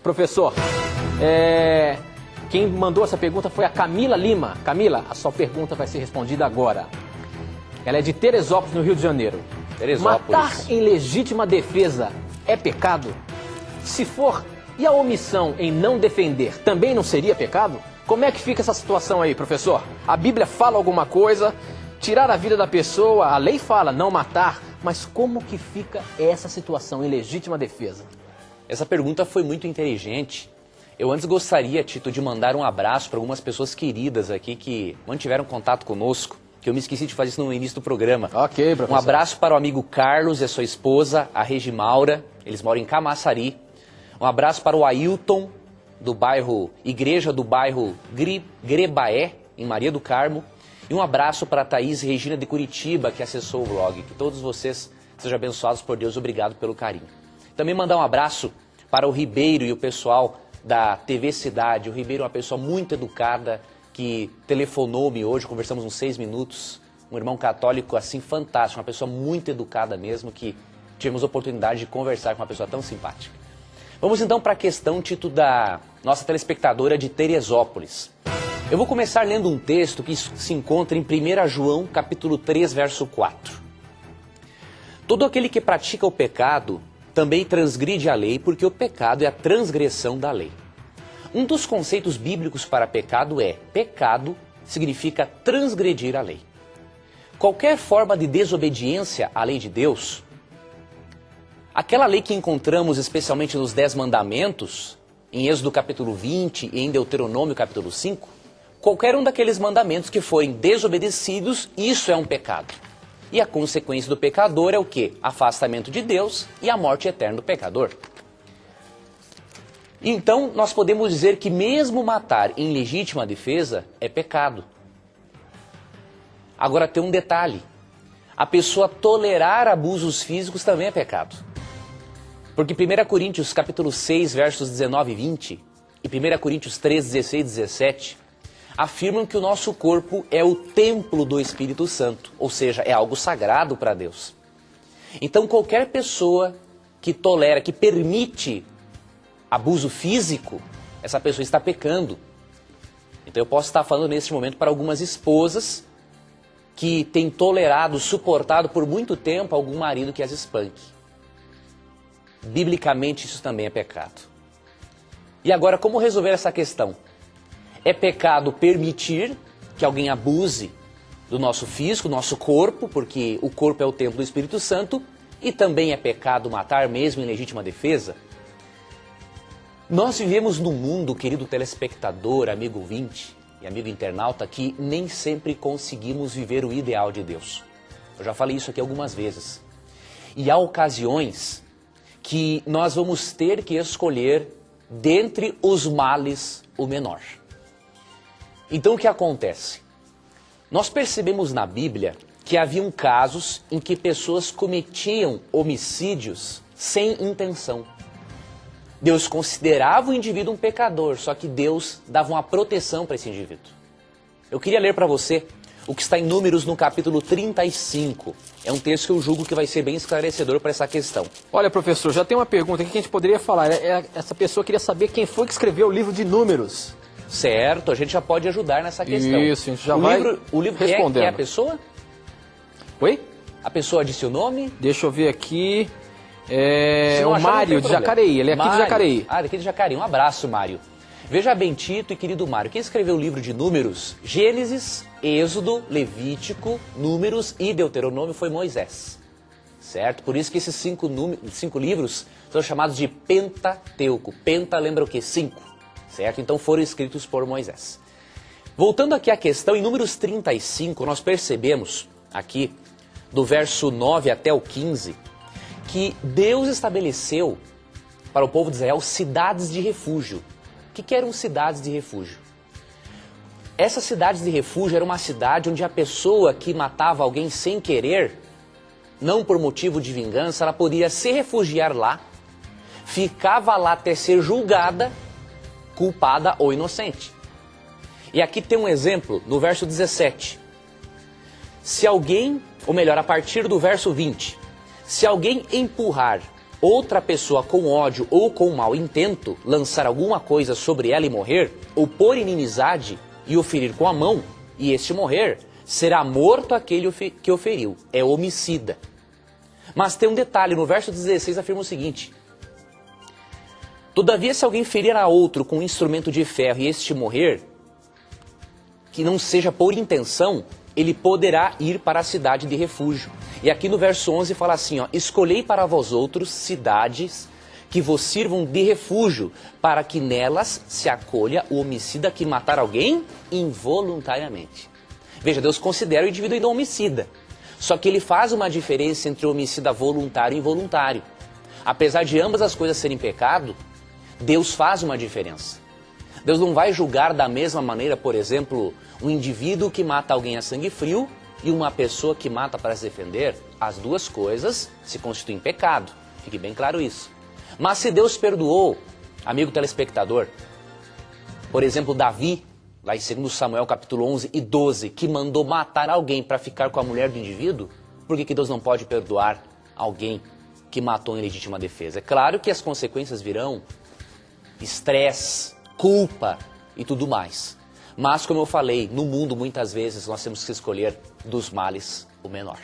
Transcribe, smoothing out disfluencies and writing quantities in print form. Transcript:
Professor, quem mandou essa pergunta foi a Camila Lima. Camila, a sua pergunta vai ser respondida agora. Ela é de Teresópolis, no Rio de Janeiro. Teresópolis. Matar em legítima defesa é pecado? Se for, e a omissão em não defender também não seria pecado? Como é que fica essa situação aí, professor? A Bíblia fala alguma coisa, tirar a vida da pessoa, a lei fala não matar, mas como que fica essa situação em legítima defesa? Essa pergunta foi muito inteligente. Eu antes gostaria, Tito, de mandar um abraço para algumas pessoas queridas aqui que mantiveram contato conosco, que eu me esqueci de fazer isso no início do programa. Ok, professor. Um abraço para o amigo Carlos e a sua esposa, a Regimaura, eles moram em Camaçari. Um abraço para o Ailton, do bairro Igreja do bairro Grebaé, em Maria do Carmo. E um abraço para a Thaís Regina de Curitiba, que acessou o blog. Que todos vocês sejam abençoados por Deus. Obrigado pelo carinho. Também mandar um abraço para o Ribeiro e o pessoal da TV Cidade. O Ribeiro é uma pessoa muito educada, que telefonou-me hoje, conversamos uns 6 minutos. Um irmão católico, assim, fantástico, uma pessoa muito educada mesmo, que tivemos a oportunidade de conversar com uma pessoa tão simpática. Vamos então para a questão, Tito, da nossa telespectadora de Teresópolis. Eu vou começar lendo um texto que se encontra em 1 João, capítulo 3, verso 4. Todo aquele que pratica o pecado também transgride a lei, porque o pecado é a transgressão da lei. Um dos conceitos bíblicos para pecado é: pecado significa transgredir a lei. Qualquer forma de desobediência à lei de Deus, aquela lei que encontramos especialmente nos 10 mandamentos, em Êxodo capítulo 20 e em Deuteronômio capítulo 5, qualquer um daqueles mandamentos que forem desobedecidos, isso é um pecado. E a consequência do pecador é o quê? Afastamento de Deus e a morte eterna do pecador. Então, nós podemos dizer que mesmo matar em legítima defesa é pecado. Agora tem um detalhe. A pessoa tolerar abusos físicos também é pecado. Porque 1 Coríntios capítulo 6, versos 19 e 20, e 1 Coríntios 3, 16 e 17, afirmam que o nosso corpo é o templo do Espírito Santo, ou seja, é algo sagrado para Deus. Então qualquer pessoa que tolera, que permite abuso físico, essa pessoa está pecando. Então eu posso estar falando neste momento para algumas esposas que têm tolerado, suportado por muito tempo algum marido que as espanque. Biblicamente isso também é pecado. E agora, como resolver essa questão? É pecado permitir que alguém abuse do nosso físico, do nosso corpo, porque o corpo é o templo do Espírito Santo, e também é pecado matar mesmo em legítima defesa? Nós vivemos num mundo, querido telespectador, amigo ouvinte e amigo internauta, que nem sempre conseguimos viver o ideal de Deus. Eu já falei isso aqui algumas vezes. E há ocasiões que nós vamos ter que escolher dentre os males o menor. Então o que acontece? Nós percebemos na Bíblia que haviam casos em que pessoas cometiam homicídios sem intenção. Deus considerava o indivíduo um pecador, só que Deus dava uma proteção para esse indivíduo. Eu queria ler para você o que está em Números no capítulo 35. É um texto que eu julgo que vai ser bem esclarecedor para essa questão. Olha, professor, já tem uma pergunta aqui que a gente poderia falar. Essa pessoa queria saber quem foi que escreveu o livro de Números. Certo, a gente já pode ajudar nessa questão. Isso, a gente já vai respondendo. Quem é a pessoa? Oi? A pessoa disse o nome? Deixa eu ver aqui. O Mário de Jacareí, ele é aqui de Jacareí. Ah, daqui de Jacareí. Um abraço, Mário. Veja bem, Tito e querido Mário, quem escreveu o livro de Números, Gênesis, Êxodo, Levítico, Números e Deuteronômio foi Moisés. Certo? Por isso que esses 5 livros são chamados de Pentateuco. Penta lembra o quê? 5. Certo? Então foram escritos por Moisés. Voltando aqui à questão, em Números 35, nós percebemos aqui, do verso 9 até o 15, que Deus estabeleceu para o povo de Israel cidades de refúgio. O que eram cidades de refúgio? Essas cidades de refúgio era uma cidade onde a pessoa que matava alguém sem querer, não por motivo de vingança, ela podia se refugiar lá, ficava lá até ser julgada, culpada ou inocente. E aqui tem um exemplo no verso 17. Se alguém, ou melhor, a partir do verso 20, se alguém empurrar outra pessoa com ódio ou com mau intento lançar alguma coisa sobre ela e morrer, ou pôr inimizade e o ferir com a mão, e este morrer, será morto aquele que o feriu. É homicida. Mas tem um detalhe, no verso 16 afirma o seguinte: todavia, se alguém ferir a outro com um instrumento de ferro e este morrer, que não seja por intenção, ele poderá ir para a cidade de refúgio. E aqui no verso 11 fala assim, ó: escolhei para vós outros cidades que vos sirvam de refúgio, para que nelas se acolha o homicida que matar alguém involuntariamente. Veja, Deus considera o indivíduo ainda homicida. Só que ele faz uma diferença entre o homicida voluntário e involuntário. Apesar de ambas as coisas serem pecado, Deus faz uma diferença. Deus não vai julgar da mesma maneira, por exemplo, um indivíduo que mata alguém a sangue frio e uma pessoa que mata para se defender. As duas coisas se constituem pecado. Fique bem claro isso. Mas se Deus perdoou, amigo telespectador, por exemplo, Davi, lá em 2 Samuel capítulo 11 e 12, que mandou matar alguém para ficar com a mulher do indivíduo, por que Deus não pode perdoar alguém que matou em legítima defesa? É claro que as consequências virão, estresse, culpa e tudo mais. Mas, como eu falei, no mundo muitas vezes nós temos que escolher dos males o menor.